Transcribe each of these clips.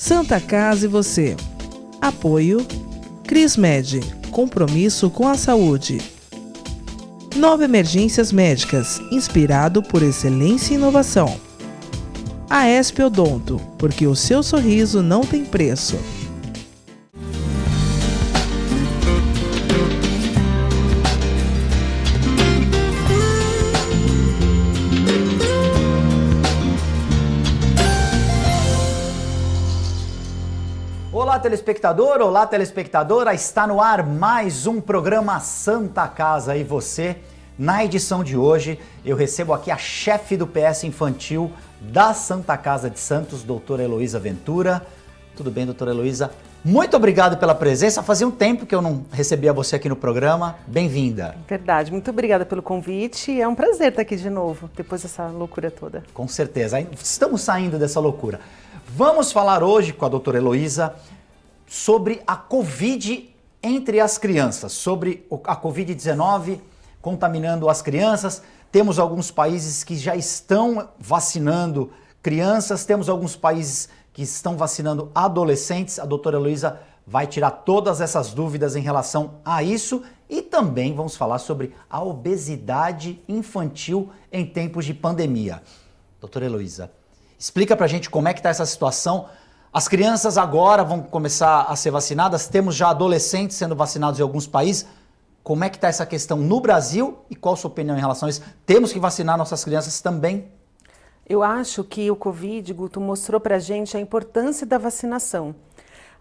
Santa Casa e você. Apoio Crismed, compromisso com a saúde. Nova Emergências Médicas, inspirado por excelência e inovação. Aesp Odonto, porque o seu sorriso não tem preço. Olá, telespectador, olá, telespectadora, está no ar mais um programa Santa Casa e você. Na edição de hoje, eu recebo aqui a chefe do PS Infantil da Santa Casa de Santos, doutora Heloísa Ventura. Tudo bem, doutora Heloísa? Muito obrigado pela presença, fazia um tempo que eu não recebia você aqui no programa, bem-vinda. Verdade, muito obrigada pelo convite, é um prazer estar aqui de novo, depois dessa loucura toda. Com certeza, estamos saindo dessa loucura. Vamos falar hoje com a doutora Heloísa sobre a Covid entre as crianças, sobre a Covid-19 contaminando as crianças. Temos alguns países que já estão vacinando crianças, temos alguns países que estão vacinando adolescentes. A doutora Heloísa vai tirar todas essas dúvidas em relação a isso e também vamos falar sobre a obesidade infantil em tempos de pandemia. Doutora Heloísa, explica pra gente como é que está essa situação. As crianças agora vão começar a ser vacinadas, temos já adolescentes sendo vacinados em alguns países. Como é que está essa questão no Brasil e qual a sua opinião em relação a isso? Temos que vacinar nossas crianças também? Eu acho que o Covid, Guto, mostrou pra gente a importância da vacinação.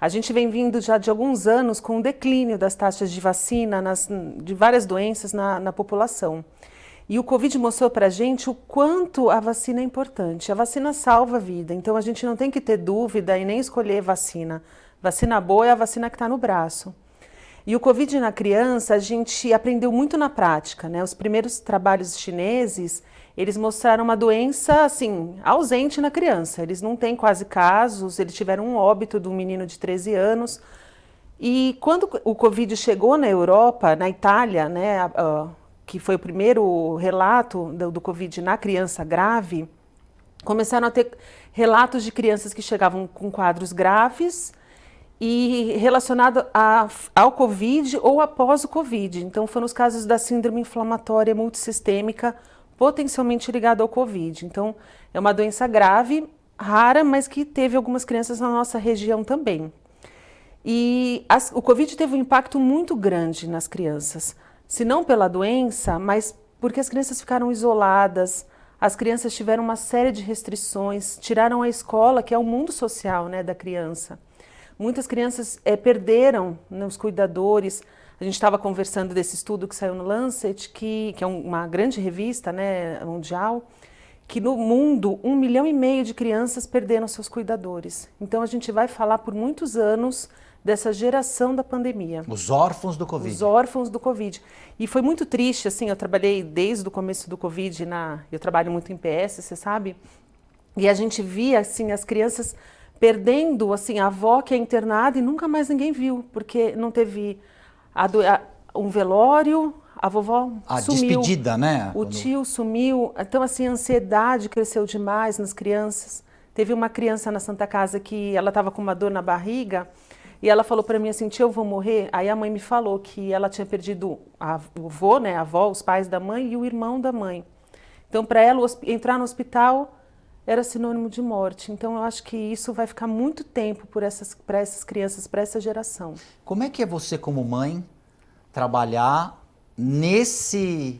A gente vem vindo já de alguns anos com o declínio das taxas de vacina de várias doenças na população. E o Covid mostrou pra gente o quanto a vacina é importante. A vacina salva a vida, então a gente não tem que ter dúvida e nem escolher vacina. Vacina boa é a vacina que está no braço. E o Covid na criança, a gente aprendeu muito na prática, né? Os primeiros trabalhos chineses, eles mostraram uma doença, assim, ausente na criança. Eles não têm quase casos, eles tiveram um óbito de um menino de 13 anos. E quando o Covid chegou na Europa, na Itália, né, que foi o primeiro relato do Covid na criança grave, começaram a ter relatos de crianças que chegavam com quadros graves e relacionado ao Covid ou após o Covid. Então foram os casos da síndrome inflamatória multissistêmica potencialmente ligada ao Covid. Então é uma doença grave, rara, mas que teve algumas crianças na nossa região também. E o Covid teve um impacto muito grande nas crianças, se não pela doença, mas porque as crianças ficaram isoladas, as crianças tiveram uma série de restrições, tiraram a escola, que é o mundo social, né, da criança. Muitas crianças perderam, né, os cuidadores. A gente estava conversando desse estudo que saiu no Lancet, que é uma grande revista, né, mundial, que no mundo 1,5 milhão de crianças perderam seus cuidadores. Então a gente vai falar por muitos anos dessa geração da pandemia. Os órfãos do Covid. Os órfãos do Covid. E foi muito triste, assim, eu trabalhei desde o começo do Covid, eu trabalho muito em PS, você sabe, e a gente via, assim, as crianças perdendo, assim, a avó que é internada e nunca mais ninguém viu, porque não teve um velório, a vovó sumiu. Despedida, né? O tio sumiu. Então, assim, a ansiedade cresceu demais nas crianças. Teve uma criança na Santa Casa que ela estava com uma dor na barriga e ela falou para mim assim, tia, eu vou morrer. Aí a mãe me falou que ela tinha perdido o avô, né, a avó, os pais da mãe e o irmão da mãe. Então, para ela, entrar no hospital era sinônimo de morte. Então, eu acho que isso vai ficar muito tempo para essas crianças, para essa geração. Como é que é você, como mãe, trabalhar nesse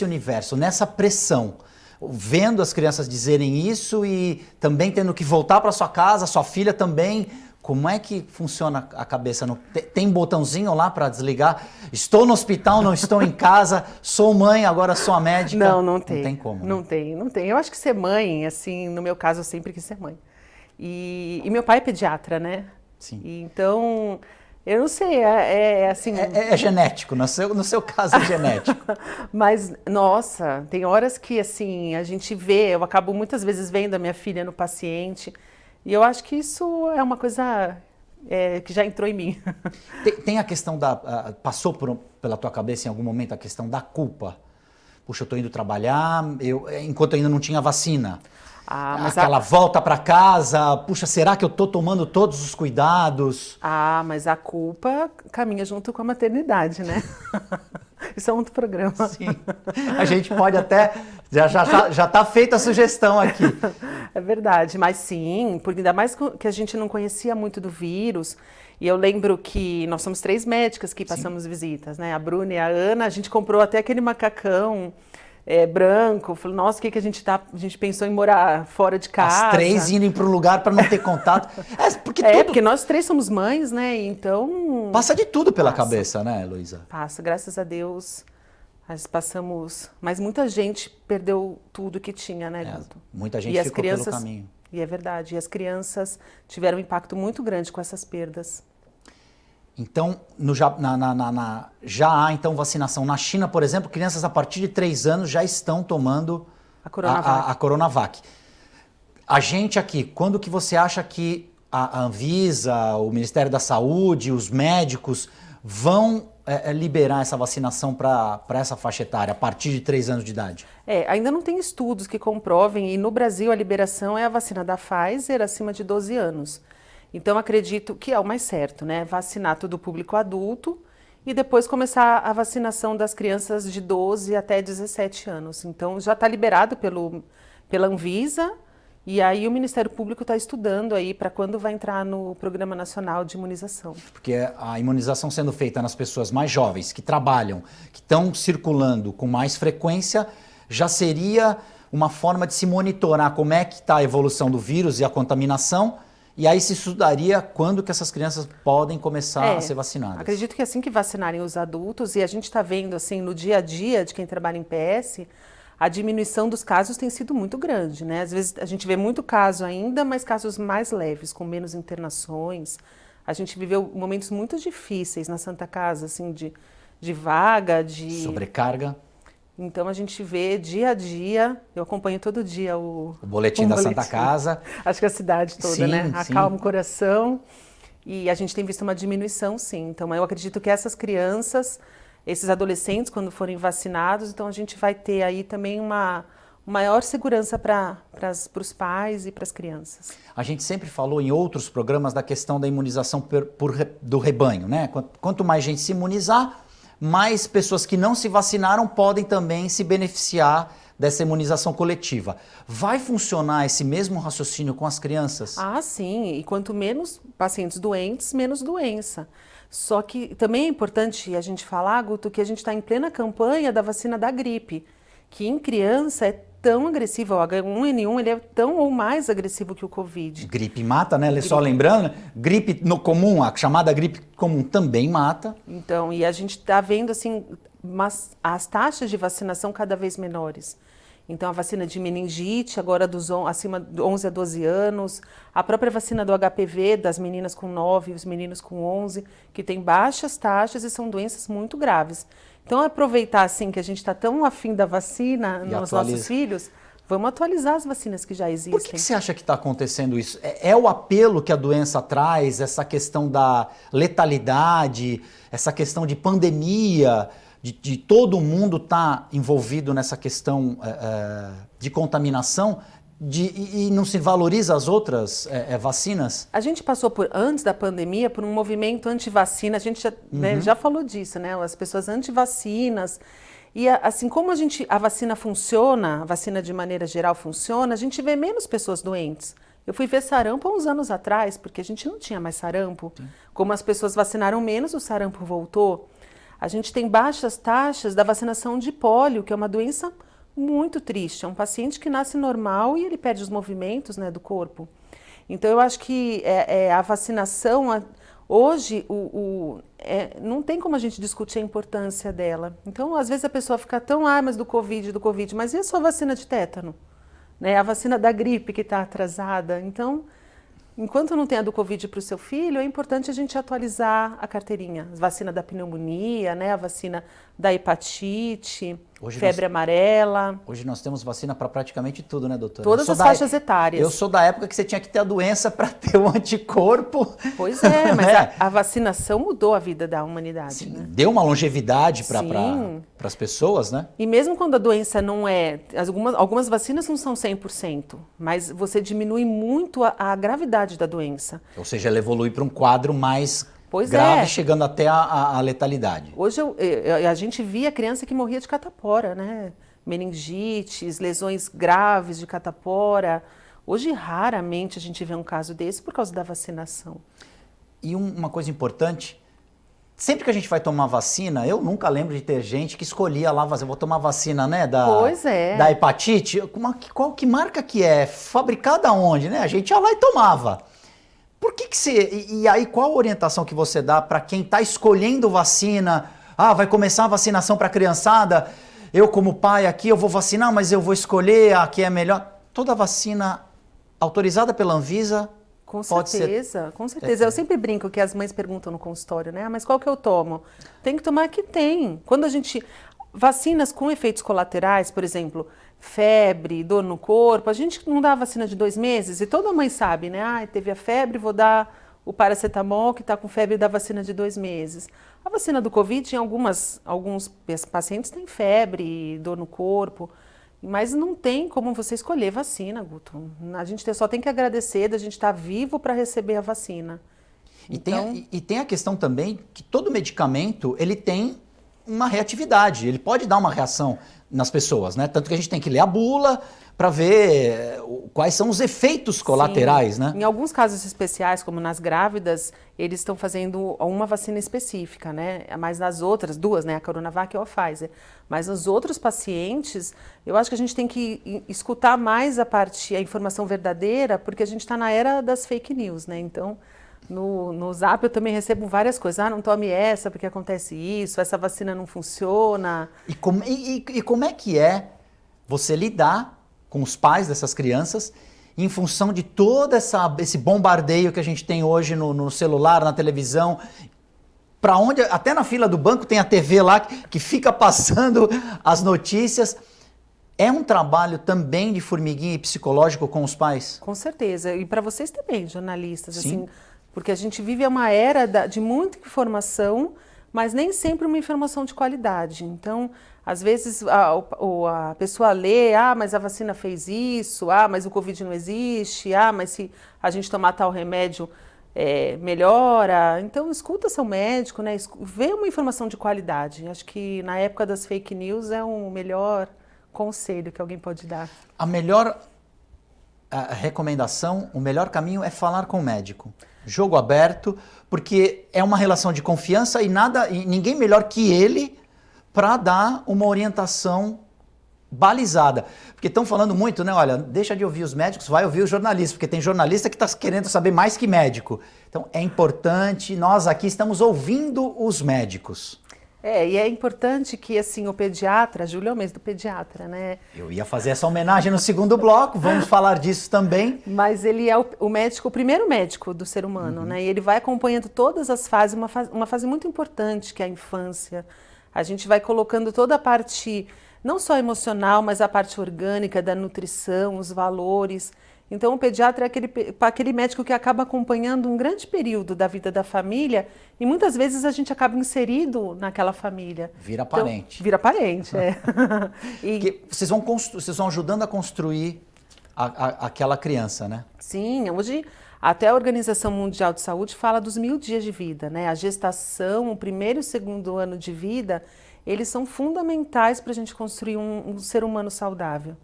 universo, nessa pressão? Vendo as crianças dizerem isso e também tendo que voltar para sua casa, sua filha também. Como é que funciona a cabeça? Tem botãozinho lá para desligar? Estou no hospital, não estou em casa, sou mãe, agora sou a médica? Não tem. Não tem como. Não tem. Eu acho que ser mãe, assim, no meu caso, eu sempre quis ser mãe. E meu pai é pediatra, né? Sim. Então, eu não sei, assim... É genético, no seu caso é genético. Mas, nossa, tem horas que, assim, a gente vê, eu acabo muitas vezes vendo a minha filha no paciente, e eu acho que isso é uma coisa que já entrou em mim. Tem a questão passou pela tua cabeça em algum momento a questão da culpa? puxa, eu estou indo trabalhar, enquanto ainda não tinha vacina. Mas aquela volta para casa, puxa, será que eu estou tomando todos os cuidados? Mas a culpa caminha junto com a maternidade, né? Isso é outro programa. Sim, a gente pode até, já está feita a sugestão aqui. É verdade, mas sim, porque ainda mais que a gente não conhecia muito do vírus, e eu lembro que nós somos 3 médicas que passamos visitas, né? A Bruna e a Ana, a gente comprou até aquele macacão branco, falou, nossa, o que a gente pensou em morar fora de casa. As 3 indo para o lugar para não ter contato. Porque nós 3 somos mães, né? Então... Passa de tudo pela cabeça, né, Heloísa? Passa, graças a Deus, nós passamos... Mas muita gente perdeu tudo que tinha, né, Guto? Muita gente ficou pelo caminho. E é verdade, e as crianças tiveram um impacto muito grande com essas perdas. Então, já há então vacinação. Na China, por exemplo, crianças a partir de 3 anos já estão tomando a Coronavac. A gente aqui, quando que você acha que a Anvisa, o Ministério da Saúde, os médicos vão liberar essa vacinação para essa faixa etária, a partir de 3 anos de idade? Ainda não tem estudos que comprovem, e no Brasil a liberação é a vacina da Pfizer acima de 12 anos. Então, acredito que é o mais certo, né? Vacinar todo o público adulto e depois começar a vacinação das crianças de 12 até 17 anos. Então, já está liberado pela Anvisa e aí o Ministério Público está estudando aí para quando vai entrar no Programa Nacional de Imunização. Porque a imunização sendo feita nas pessoas mais jovens, que trabalham, que estão circulando com mais frequência, já seria uma forma de se monitorar como é que está a evolução do vírus e a contaminação. E aí se estudaria quando que essas crianças podem começar a ser vacinadas. Acredito que assim que vacinarem os adultos, e a gente está vendo assim no dia a dia de quem trabalha em PS, a diminuição dos casos tem sido muito grande, né? Às vezes a gente vê muito caso ainda, mas casos mais leves, com menos internações. A gente viveu momentos muito difíceis na Santa Casa, assim, de vaga, de... sobrecarga. Então a gente vê dia a dia, eu acompanho todo dia o boletim da Santa Casa. Acho que a cidade toda, sim, né? Sim. Acalma o coração e a gente tem visto uma diminuição, sim. Então eu acredito que essas crianças, esses adolescentes, quando forem vacinados, então a gente vai ter aí também uma maior segurança para os pais e para as crianças. A gente sempre falou em outros programas da questão da imunização do rebanho, né? Quanto mais gente se imunizar, mais pessoas que não se vacinaram podem também se beneficiar dessa imunização coletiva. Vai funcionar esse mesmo raciocínio com as crianças? Sim. E quanto menos pacientes doentes, menos doença. Só que também é importante a gente falar, Guto, que a gente está em plena campanha da vacina da gripe, que em criança é tão agressivo, o H1N1 ele é tão ou mais agressivo que o Covid. Gripe mata, né? Só lembrando, gripe no comum, a chamada gripe comum também mata. Então, e a gente está vendo assim, as taxas de vacinação cada vez menores. Então, a vacina de meningite, agora acima de 11 a 12 anos, a própria vacina do HPV, das meninas com 9 e os meninos com 11, que tem baixas taxas e são doenças muito graves. Então, aproveitar assim que a gente está tão afim da vacina nos nossos filhos, vamos atualizar as vacinas que já existem. Por que você acha que está acontecendo isso? É o apelo que a doença traz, essa questão da letalidade, essa questão de pandemia, de todo mundo estar envolvido nessa questão de contaminação e não se valoriza as outras vacinas? A gente passou antes da pandemia, por um movimento anti-vacina, a gente já falou disso, né? As pessoas anti-vacinas. E assim como a vacina funciona, a vacina de maneira geral funciona, a gente vê menos pessoas doentes. Eu fui ver sarampo há uns anos atrás, porque a gente não tinha mais sarampo. Sim. Como as pessoas vacinaram menos, o sarampo voltou. A gente tem baixas taxas da vacinação de pólio, que é uma doença muito triste. É um paciente que nasce normal e ele perde os movimentos, né, do corpo. Então, eu acho que a vacinação, hoje, não tem como a gente discutir a importância dela. Então, às vezes a pessoa fica tão, mas do Covid, mas e a sua vacina de tétano? Né? A vacina da gripe que está atrasada. Então, enquanto não tem a do Covid para o seu filho, é importante a gente atualizar a carteirinha. A vacina da pneumonia, né? A vacina da hepatite. febre amarela. Hoje nós temos vacina para praticamente tudo, né, doutora? Todas as faixas etárias. Eu sou da época que você tinha que ter a doença para ter o anticorpo. Pois é, mas a vacinação mudou a vida da humanidade. Sim, né? Deu uma longevidade para as pessoas, né? E mesmo quando a doença não é... Algumas vacinas não são 100%, mas você diminui muito a gravidade da doença. Ou seja, ela evolui para um quadro mais Pois grave, é. chegando até a letalidade. Hoje a gente via criança que morria de catapora, né? Meningites, lesões graves de catapora. Hoje, raramente a gente vê um caso desse por causa da vacinação. E uma coisa importante, sempre que a gente vai tomar vacina, eu nunca lembro de ter gente que escolhia lá, vou tomar vacina, né, Pois é. da hepatite. Que marca que é? Fabricada onde, né? A gente ia lá e tomava. Por que você... E aí, qual a orientação que você dá para quem está escolhendo vacina? Ah, vai começar a vacinação para a criançada. Eu, como pai aqui, eu vou vacinar, mas eu vou escolher a que é melhor. Toda vacina autorizada pela Anvisa pode ser... Com certeza. Eu sempre brinco que as mães perguntam no consultório, né? Ah, mas qual que eu tomo? Tem que tomar a que tem. Quando a gente... Vacinas com efeitos colaterais, por exemplo, febre, dor no corpo, a gente não dá a vacina de 2 meses e toda mãe sabe, né? Ah, teve a febre, vou dar o paracetamol que está com febre da vacina de 2 meses. A vacina do Covid, alguns pacientes têm febre, dor no corpo, mas não tem como você escolher vacina, Guto. A gente só tem que agradecer da gente estar vivo para receber a vacina. E tem a questão também que todo medicamento, ele tem uma reatividade, ele pode dar uma reação nas pessoas, né? Tanto que a gente tem que ler a bula para ver quais são os efeitos colaterais, Sim. né? Em alguns casos especiais, como nas grávidas, eles estão fazendo uma vacina específica, né? Mas nas outras, 2, né? A Coronavac e a Pfizer. Mas nos outros pacientes, eu acho que a gente tem que escutar mais a informação verdadeira, porque a gente está na era das fake news, né? Então, no Zap eu também recebo várias coisas. Ah, não tome essa porque acontece isso, essa vacina não funciona. E como é que é você lidar com os pais dessas crianças em função de todo esse bombardeio que a gente tem hoje no celular, na televisão, para onde, até na fila do banco tem a TV lá que fica passando as notícias. É um trabalho também de formiguinha e psicológico com os pais? Com certeza. E para vocês também, jornalistas, Sim. assim, porque a gente vive uma era de muita informação, mas nem sempre uma informação de qualidade. Então, às vezes a pessoa lê, ah, mas a vacina fez isso, ah, mas o Covid não existe, ah, mas se a gente tomar tal remédio melhora. Então, escuta seu médico, né? Vê uma informação de qualidade. Acho que na época das fake news é o melhor conselho que alguém pode dar. A melhor recomendação, o melhor caminho é falar com o médico. Jogo aberto, porque é uma relação de confiança e ninguém melhor que ele para dar uma orientação balizada. Porque estão falando muito, né? Olha, deixa de ouvir os médicos, vai ouvir os jornalistas, porque tem jornalista que está querendo saber mais que médico. Então é importante, nós aqui estamos ouvindo os médicos. E é importante que, assim, o pediatra, Júlio é o mês do pediatra, né? Eu ia fazer essa homenagem no segundo bloco, vamos falar disso também. Mas ele é o médico, o primeiro médico do ser humano, né? E ele vai acompanhando todas as fases, uma fase muito importante, que é a infância. A gente vai colocando toda a parte, não só emocional, mas a parte orgânica da nutrição, os valores. Então, o pediatra é aquele médico que acaba acompanhando um grande período da vida da família e muitas vezes a gente acaba inserido naquela família. Vira parente. Então, vira parente, Porque vocês vão ajudando a construir aquela criança, né? Sim, hoje até a Organização Mundial de Saúde fala dos 1000 dias de vida, né? A gestação, o primeiro e o segundo ano de vida, eles são fundamentais para a gente construir um ser humano saudável.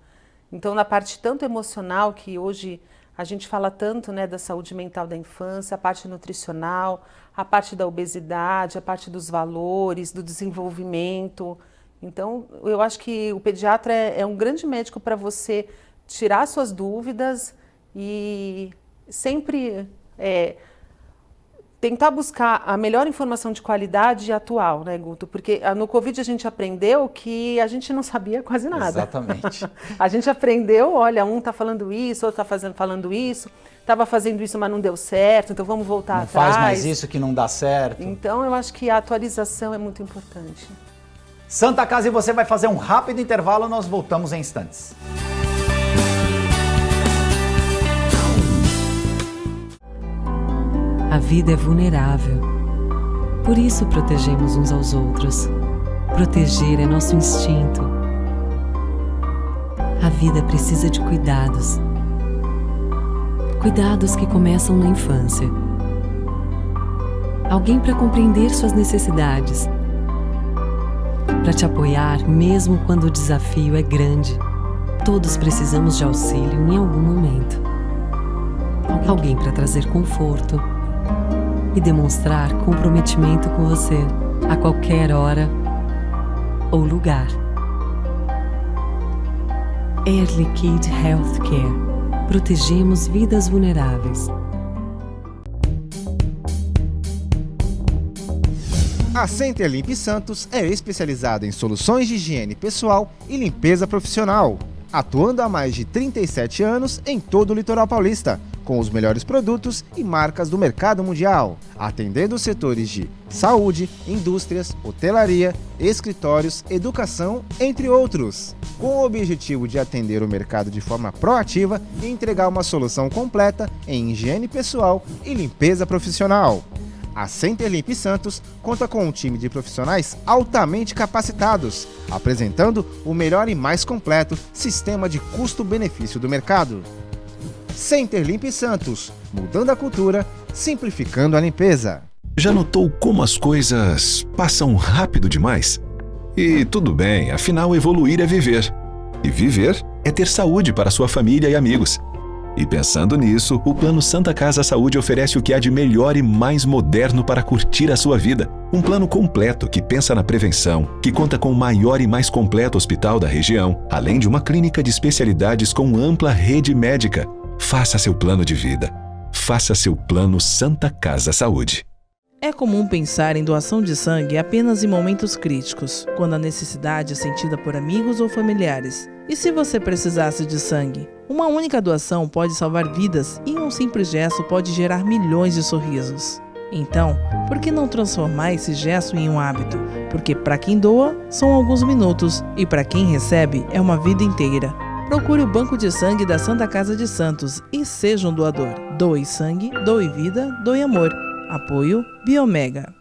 Então, na parte tanto emocional, que hoje a gente fala tanto, né, da saúde mental da infância, a parte nutricional, a parte da obesidade, a parte dos valores, do desenvolvimento. Então, eu acho que o pediatra é um grande médico para você tirar suas dúvidas e sempre tentar buscar a melhor informação de qualidade e atual, né, Guto? Porque no Covid a gente aprendeu que a gente não sabia quase nada. Exatamente. A gente aprendeu, olha, um está falando isso, outro está falando isso, estava fazendo isso, mas não deu certo, então vamos voltar atrás. Não faz mais isso que não dá certo. Então, eu acho que a atualização é muito importante. Santa Casa e você vai fazer um rápido intervalo, nós voltamos em instantes. A vida é vulnerável. Por isso protegemos uns aos outros. Proteger é nosso instinto. A vida precisa de cuidados. Cuidados que começam na infância. Alguém para compreender suas necessidades. Para te apoiar mesmo quando o desafio é grande. Todos precisamos de auxílio em algum momento. Alguém para trazer conforto e demonstrar comprometimento com você a qualquer hora ou lugar. Air Liquide Healthcare. Protegemos vidas vulneráveis. A Center Limp Santos é especializada em soluções de higiene pessoal e limpeza profissional, atuando há mais de 37 anos em todo o litoral paulista, com os melhores produtos e marcas do mercado mundial, atendendo os setores de saúde, indústrias, hotelaria, escritórios, educação, entre outros, com o objetivo de atender o mercado de forma proativa e entregar uma solução completa em higiene pessoal e limpeza profissional. A Center Limp Santos conta com um time de profissionais altamente capacitados, apresentando o melhor e mais completo sistema de custo-benefício do mercado. Center Limp Santos, mudando a cultura, simplificando a limpeza. Já notou como as coisas passam rápido demais? E tudo bem, afinal evoluir é viver. E viver é ter saúde para sua família e amigos. E pensando nisso, o Plano Santa Casa Saúde oferece o que há de melhor e mais moderno para curtir a sua vida. Um plano completo que pensa na prevenção, que conta com o maior e mais completo hospital da região, além de uma clínica de especialidades com ampla rede médica. Faça seu plano de vida. Faça seu Plano Santa Casa Saúde. É comum pensar em doação de sangue apenas em momentos críticos, quando a necessidade é sentida por amigos ou familiares. E se você precisasse de sangue? Uma única doação pode salvar vidas e um simples gesto pode gerar milhões de sorrisos. Então, por que não transformar esse gesto em um hábito? Porque para quem doa, são alguns minutos e para quem recebe, é uma vida inteira. Procure o Banco de Sangue da Santa Casa de Santos e seja um doador. Doe sangue, doe vida, doe amor. Apoio Biomega.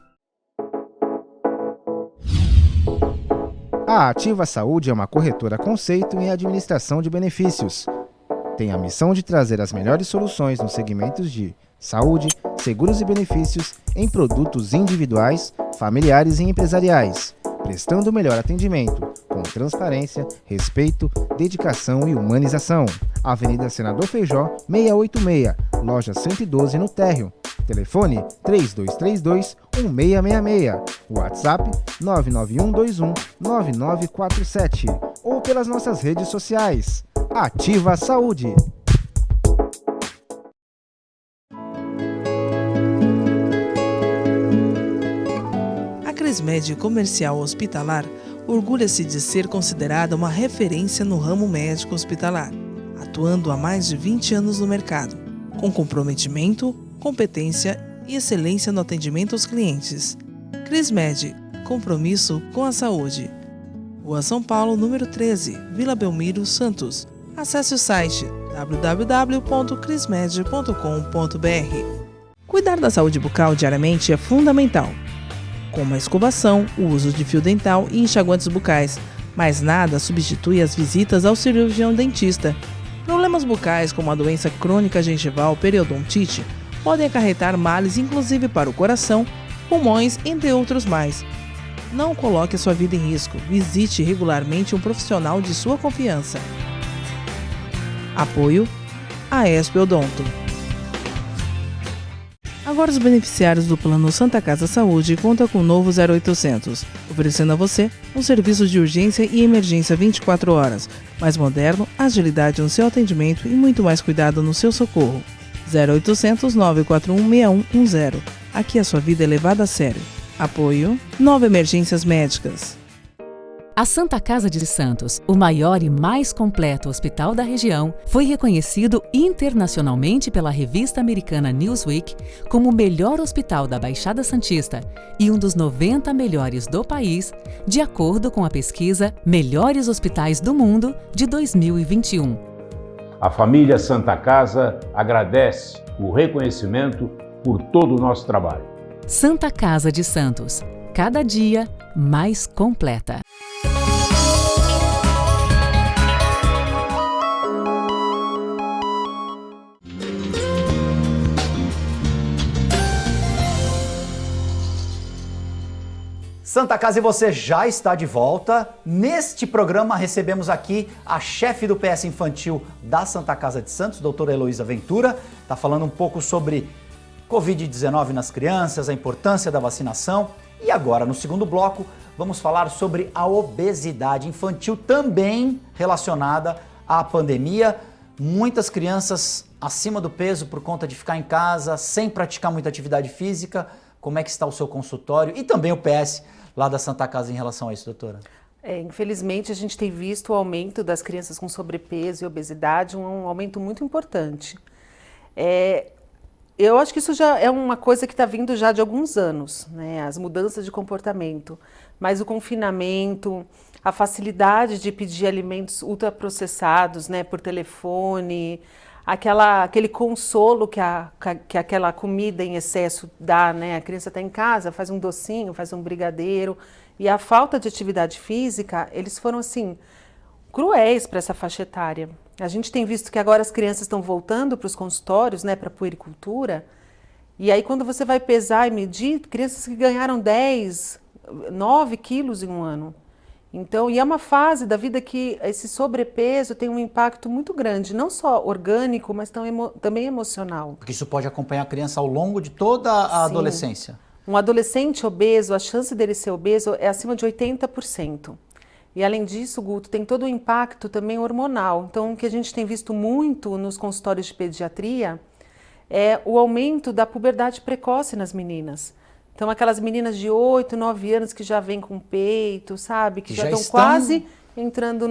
A Ativa Saúde é uma corretora conceito em administração de benefícios. Tem a missão de trazer as melhores soluções nos segmentos de saúde, seguros e benefícios em produtos individuais, familiares e empresariais, prestando o melhor atendimento, com transparência, respeito, dedicação e humanização. Avenida Senador Feijó, 686, loja 112 no Térreo. Telefone 3232-1666, WhatsApp 99121-9947 ou pelas nossas redes sociais. Ativa Saúde. A Crismed Comercial Hospitalar orgulha-se de ser considerada uma referência no ramo médico hospitalar, atuando há mais de 20 anos no mercado, com comprometimento, competência e excelência no atendimento aos clientes. Crismed, compromisso com a saúde. Rua São Paulo, número 13, Vila Belmiro, Santos. Acesse o site www.crismed.com.br. Cuidar da saúde bucal diariamente é fundamental, como a escovação, o uso de fio dental e enxaguantes bucais, mas nada substitui as visitas ao cirurgião dentista. Problemas bucais como a doença crônica gengival periodontite podem acarretar males inclusive para o coração, pulmões, entre outros mais. Não coloque a sua vida em risco. Visite regularmente um profissional de sua confiança. Apoio Aesp Odonto. Agora os beneficiários do Plano Santa Casa Saúde contam com o novo 0800, oferecendo a você um serviço de urgência e emergência 24 horas, mais moderno, agilidade no seu atendimento e muito mais cuidado no seu socorro. 0800 941 6110. Aqui a sua vida é levada a sério. Apoio Nova Emergências Médicas. A Santa Casa de Santos, o maior e mais completo hospital da região, foi reconhecido internacionalmente pela revista americana Newsweek como o melhor hospital da Baixada Santista e um dos 90 melhores do país, de acordo com a pesquisa Melhores Hospitais do Mundo de 2021. A família Santa Casa agradece o reconhecimento por todo o nosso trabalho. Santa Casa de Santos, cada dia mais completa. Santa Casa e você já está de volta. Neste programa recebemos aqui a chefe do PS Infantil da Santa Casa de Santos, doutora Heloísa Ventura. Está falando um pouco sobre Covid-19 nas crianças, a importância da vacinação. E agora, no segundo bloco, vamos falar sobre a obesidade infantil, também relacionada à pandemia. Muitas crianças acima do peso por conta de ficar em casa, sem praticar muita atividade física. Como é que está o seu consultório? E também o PS lá da Santa Casa em relação a isso, doutora? Infelizmente, a gente tem visto o aumento das crianças com sobrepeso e obesidade, um aumento muito importante. Eu acho que isso já é uma coisa que está vindo já de alguns anos, né? As mudanças de comportamento, mas o confinamento, a facilidade de pedir alimentos ultraprocessados, né, por telefone, aquele consolo que aquela comida em excesso dá, né? A criança está em casa, faz um docinho, faz um brigadeiro, e a falta de atividade física, eles foram assim cruéis para essa faixa etária. A gente tem visto que agora as crianças estão voltando para os consultórios, né, para a puericultura, e aí quando você vai pesar e medir, crianças que ganharam 10, 9 quilos em um ano. Então, e é uma fase da vida que esse sobrepeso tem um impacto muito grande, não só orgânico, mas também emocional. Porque isso pode acompanhar a criança ao longo de toda a adolescência. Um adolescente obeso, a chance dele ser obeso é acima de 80%. E além disso, Guto, tem todo o impacto também hormonal. Então, o que a gente tem visto muito nos consultórios de pediatria é o aumento da puberdade precoce nas meninas. Então, aquelas meninas de 8, 9 anos que já vêm com peito, sabe? Que já estão quase entrando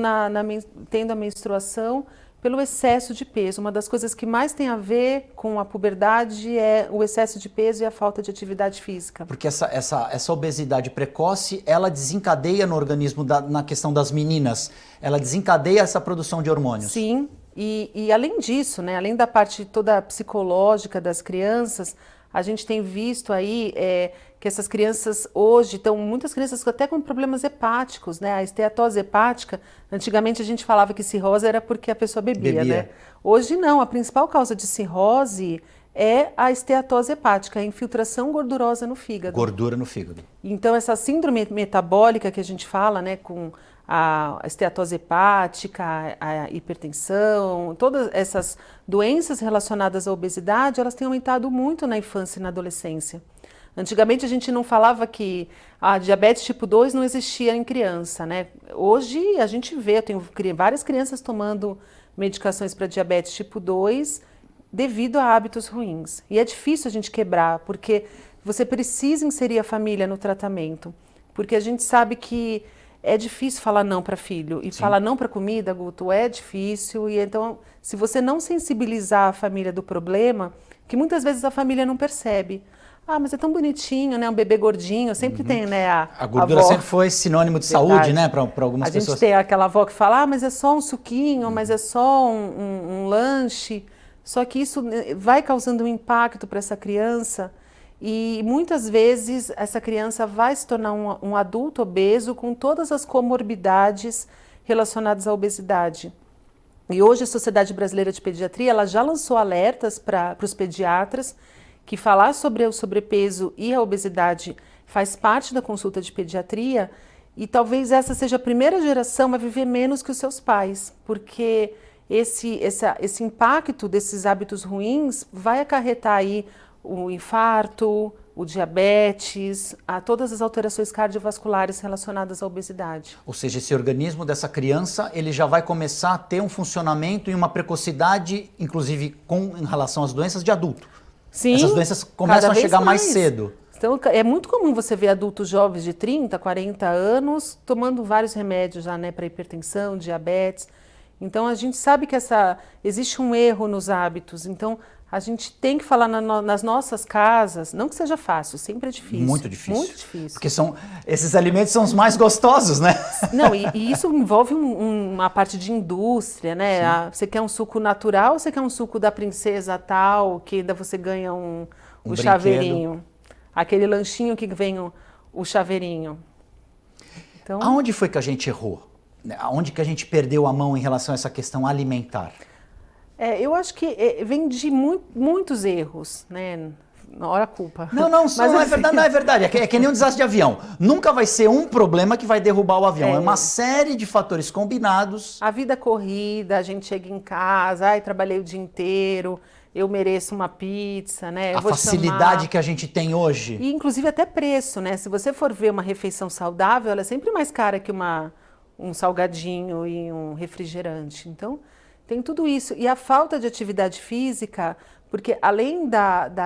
tendo a menstruação pelo excesso de peso. Uma das coisas que mais tem a ver com a puberdade é o excesso de peso e a falta de atividade física. Porque essa obesidade precoce, ela desencadeia no organismo, na questão das meninas, ela desencadeia essa produção de hormônios. Sim, e além disso, né, além da parte toda psicológica das crianças, a gente tem visto aí que essas crianças hoje muitas crianças até com problemas hepáticos, né? A esteatose hepática, antigamente a gente falava que cirrose era porque a pessoa bebia, né? Hoje não, a principal causa de cirrose é a esteatose hepática, a infiltração gordurosa no fígado. Gordura no fígado. Então essa síndrome metabólica que a gente fala, né, com a esteatose hepática, a hipertensão, todas essas doenças relacionadas à obesidade, elas têm aumentado muito na infância e na adolescência. Antigamente a gente não falava que a diabetes tipo 2 não existia em criança, né? Hoje a gente vê, eu tenho várias crianças tomando medicações para diabetes tipo 2 devido a hábitos ruins. E é difícil a gente quebrar, porque você precisa inserir a família no tratamento, porque a gente sabe que é difícil falar não para filho e falar não para comida, Guto, é difícil. E então, se você não sensibilizar a família do problema, que muitas vezes a família não percebe. Ah, mas é tão bonitinho, né? Um bebê gordinho, sempre tem, né? A gordura avó. sempre foi sinônimo de saúde, né? Para algumas pessoas. A gente tem aquela avó que fala, mas é só um suquinho, mas é só um lanche. Só que isso vai causando um impacto para essa criança. E muitas vezes essa criança vai se tornar um adulto obeso com todas as comorbidades relacionadas à obesidade. E hoje a Sociedade Brasileira de Pediatria ela já lançou alertas para os pediatras que falar sobre o sobrepeso e a obesidade faz parte da consulta de pediatria e talvez essa seja a primeira geração a viver menos que os seus pais, porque esse impacto desses hábitos ruins vai acarretar aí o infarto, o diabetes, a todas as alterações cardiovasculares relacionadas à obesidade. Ou seja, esse organismo dessa criança, ele já vai começar a ter um funcionamento e uma precocidade, inclusive em relação às doenças de adulto. Sim. Essas doenças começam a chegar mais cedo. Então, é muito comum você ver adultos jovens de 30, 40 anos tomando vários remédios já, né, para hipertensão, diabetes. Então, a gente sabe que existe um erro nos hábitos. Então, a gente tem que falar nas nossas casas, não que seja fácil, sempre é difícil. Muito difícil. Muito difícil. Porque esses alimentos são os mais gostosos, né? Não, e isso envolve uma parte de indústria, né? Você quer um suco natural ou você quer um suco da princesa tal, que ainda você ganha um chaveirinho? Aquele lanchinho que vem o chaveirinho. Então, aonde foi que a gente errou? Aonde que a gente perdeu a mão em relação a essa questão alimentar? Eu acho que vem de muitos erros, né? Ora culpa. Não é verdade, não é verdade. É que nem um desastre de avião. Nunca vai ser um problema que vai derrubar o avião. É uma série de fatores combinados. A vida corrida, a gente chega em casa, trabalhei o dia inteiro, eu mereço uma pizza, né? A facilidade que a gente tem hoje. E inclusive até preço, né? Se você for ver uma refeição saudável, ela é sempre mais cara que um salgadinho e um refrigerante. Então, tem tudo isso. E a falta de atividade física, porque além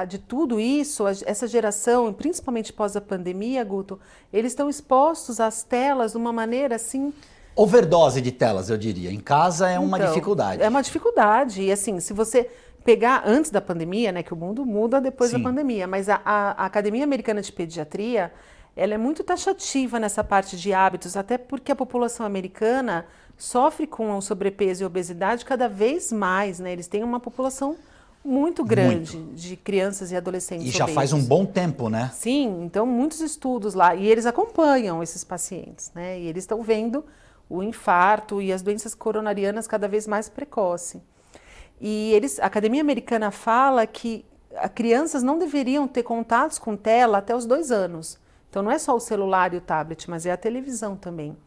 de tudo isso, essa geração, principalmente pós a pandemia, Guto, eles estão expostos às telas de uma maneira assim... Overdose de telas, eu diria. Em casa é uma dificuldade. É uma dificuldade. E assim, se você pegar antes da pandemia, né, que o mundo muda depois da pandemia, mas a Academia Americana de Pediatria, ela é muito taxativa nessa parte de hábitos, até porque a população americana sofre com o sobrepeso e obesidade cada vez mais, né? Eles têm uma população muito grande de crianças e adolescentes E já obesos. faz um bom tempo, né? Sim, então muitos estudos lá, e eles acompanham esses pacientes, né? E eles estão vendo o infarto e as doenças coronarianas cada vez mais precoce. E a Academia Americana fala que as crianças não deveriam ter contatos com tela até os 2 anos. Então não é só o celular e o tablet, mas é a televisão também.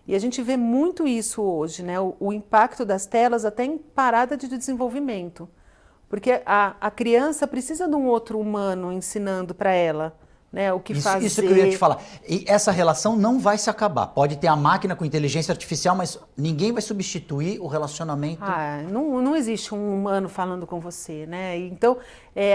E a gente vê muito isso hoje, né? O impacto das telas até em parada de desenvolvimento. Porque a criança precisa de um outro humano ensinando para ela, né, o que fazer. Isso que eu ia te falar. E essa relação não vai se acabar. Pode ter a máquina com inteligência artificial, mas ninguém vai substituir o relacionamento. Não existe um humano falando com você, né? Então,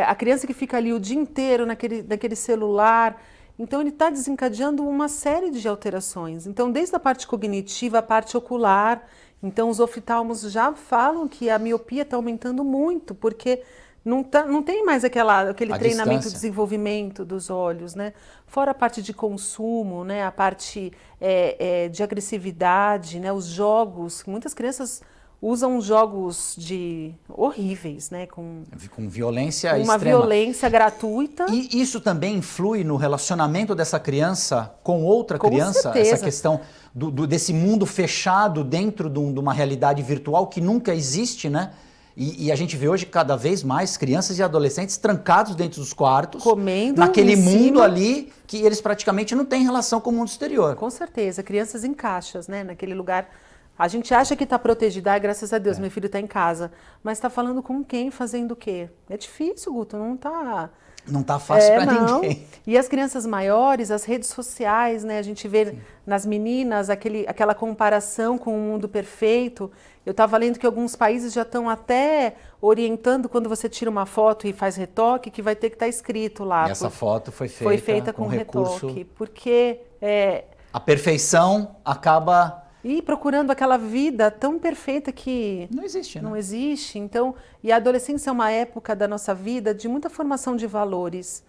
a criança que fica ali o dia inteiro naquele celular... Então, ele está desencadeando uma série de alterações. Então, desde a parte cognitiva, a parte ocular. Então, os oftalmos já falam que a miopia está aumentando muito, porque não tem mais aquele treinamento e desenvolvimento dos olhos, né? Fora a parte de consumo, né? A parte de agressividade, né? Os jogos. Muitas crianças usam jogos horríveis, né? Com violência extrema. Uma violência gratuita. E isso também influi no relacionamento dessa criança com outra criança? Certeza. Essa questão desse mundo fechado dentro de uma realidade virtual que nunca existe, né? E a gente vê hoje cada vez mais crianças e adolescentes trancados dentro dos quartos, comendo naquele mundo ali que eles praticamente não têm relação com o mundo exterior. Com certeza, crianças em caixas, né? Naquele lugar... A gente acha que está protegida, graças a Deus, meu filho está em casa. Mas está falando com quem, fazendo o quê? É difícil, Guto, não está... Não está fácil para ninguém. E as crianças maiores, as redes sociais, né? A gente vê nas meninas aquela comparação com o mundo perfeito. Eu estava lendo que alguns países já estão até orientando quando você tira uma foto e faz retoque, que vai ter que estar escrito lá. E essa foto foi feita com retoque, porque... A perfeição acaba... E procurando aquela vida tão perfeita que... Não existe, né? Não existe. Então, e a adolescência é uma época da nossa vida de muita formação de valores.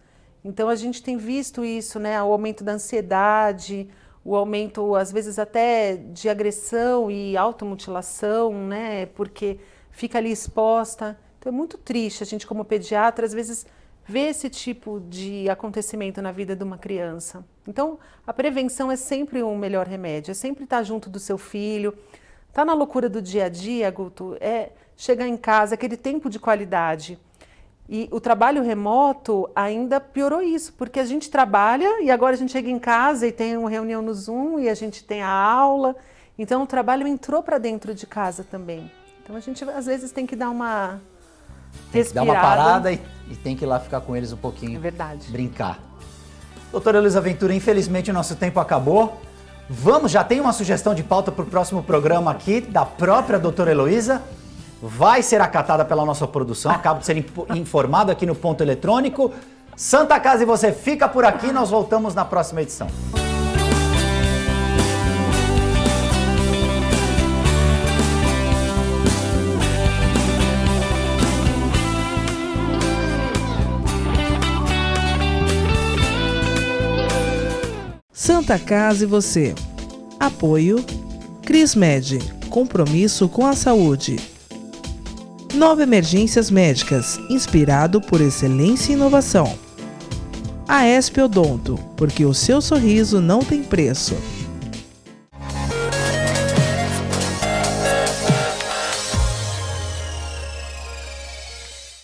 Então, a gente tem visto isso, né? O aumento da ansiedade, o aumento, às vezes, até de agressão e automutilação, né? Porque fica ali exposta. Então, é muito triste a gente, como pediatra, às vezes... ver esse tipo de acontecimento na vida de uma criança. Então, a prevenção é sempre um melhor remédio, é sempre estar junto do seu filho, estar na loucura do dia a dia, Guto, é chegar em casa, aquele tempo de qualidade. E o trabalho remoto ainda piorou isso, porque a gente trabalha e agora a gente chega em casa e tem uma reunião no Zoom e a gente tem a aula, então o trabalho entrou para dentro de casa também. Então, a gente às vezes tem que dar uma... Dá uma parada e tem que ir lá ficar com eles um pouquinho. É verdade. Brincar. Doutora Heloísa Ventura, infelizmente o nosso tempo acabou. Já tem uma sugestão de pauta para o próximo programa aqui, da própria doutora Heloísa. Vai ser acatada pela nossa produção, acabo de ser informado aqui no Ponto Eletrônico. Santa Casa e você fica por aqui, nós voltamos na próxima edição. Santa Casa e você. Apoio Crismed, compromisso com a saúde. 9 Emergências Médicas, inspirado por excelência e inovação. Aesp Odonto, porque o seu sorriso não tem preço.